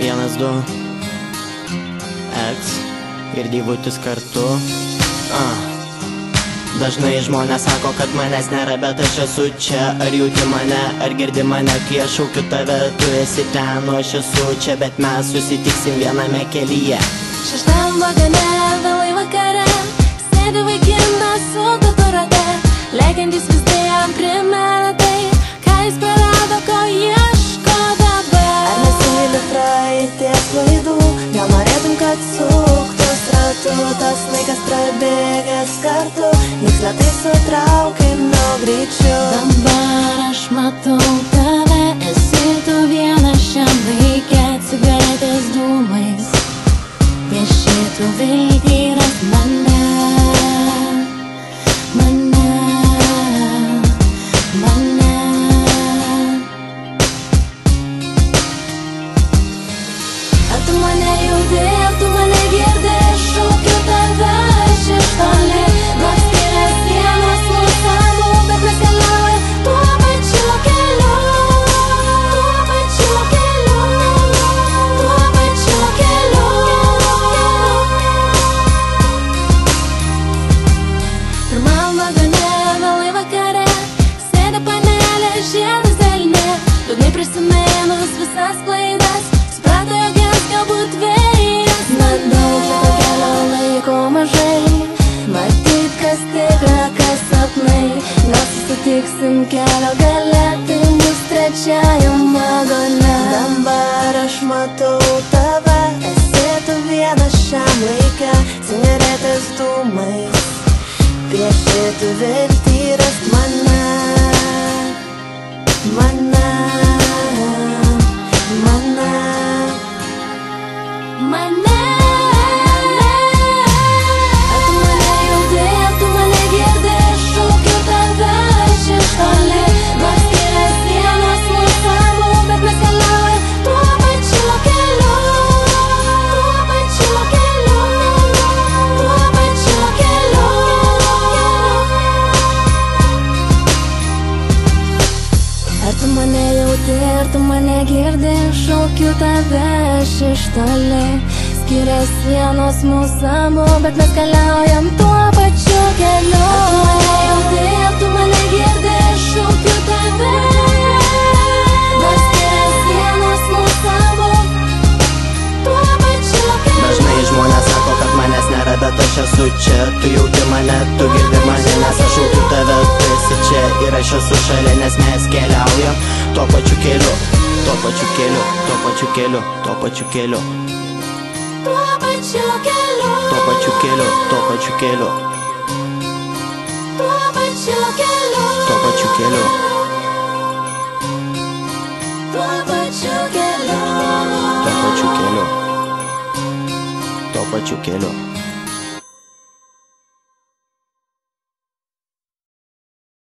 1, 2 X ir Deivutis kartu. Dažnai žmonės sako, kad manęs nėra, bet aš esu čia. Ar jauti mane, ar girdi mane, kai aš šaukiu tave? Tu esi ten, o aš esu čia, bet mes susitiksim viename kelyje. Šeštam vakare, vėlai vakare, sėdi vaikinas su tatuiruote, lekiantis vis jam primena tai, ką jis prarado, ko ieško dabar. Ar nesimyli praeities klaidų, gal norėtum, kad suktus ratu, tas laikas prabėgęs kartu, jis lėtai sutraukia nuo greičiu. Dabar aš matau tave, esi tu viena šiam laike, cigaretės dūmais pieši tu viltį, ras mane, mane, mane. Ar tu mane jauti, ar tu mane girdi, šaukiu tave iš toli. Nors skirias sienos mūsų abu, bet mes keliaujam tuo pačiu keliu, tuo pačiu keliu, tuo pačiu keliu. Pirmam vagone, vėlai vakare, sėdi panelė, žiedas delne, liūdnai prisiminus visas klaidas, suprato, jog jas galbūt vėjas. Nedaug šito kelio laiko mažai, matyt, kas tikra, kas sapnai. Gal susitiksim kelio gale, tai bus trečiajam vagone. Dabar aš matau tave, esi tu viena šiam laike, cigaretės dūmais pieši tu viltį, ras mane, mane, mane, mane. Ar tu mane jauti, ar tu mane girdi, šaukiu tave iš toli. Nors skirias sienos mūsų abu, bet mes keliaujam tuo pačiu keliu, tuo pačiu keliu, tuo pačiu keliu. Ar tu mane jauti, ar tu mane girdi, šaukiu tave iš toli. Skirias sienos mūsų abu, bet mes keliaujam tuo pačiu keliu. Ar tu mane jauti, ar tu mane girdi, šaukiu tave. Nors skirias sienos mūsų abu, tuo pačiu keliu. Dažnai žmonės sako, kad manęs nėra, bet aš esu čia. Tu jauti mane, tu girdi mane, nes aš šaukiu tave, tu esi čia ir aš esu šalia, nes mes keliaujam tuo pačiu keliu, tuo pačiu keliu, tuo pačiu keliu, tuo pačiu keliu, Tuo pačiu keliu, tuo pačiu keliu, tuo pačiu keliu, tuo pačiu keliu, tuo pačiu keliu, tuo pačiu keliu, tuo pačiu keliu, tuo pačiu keliu.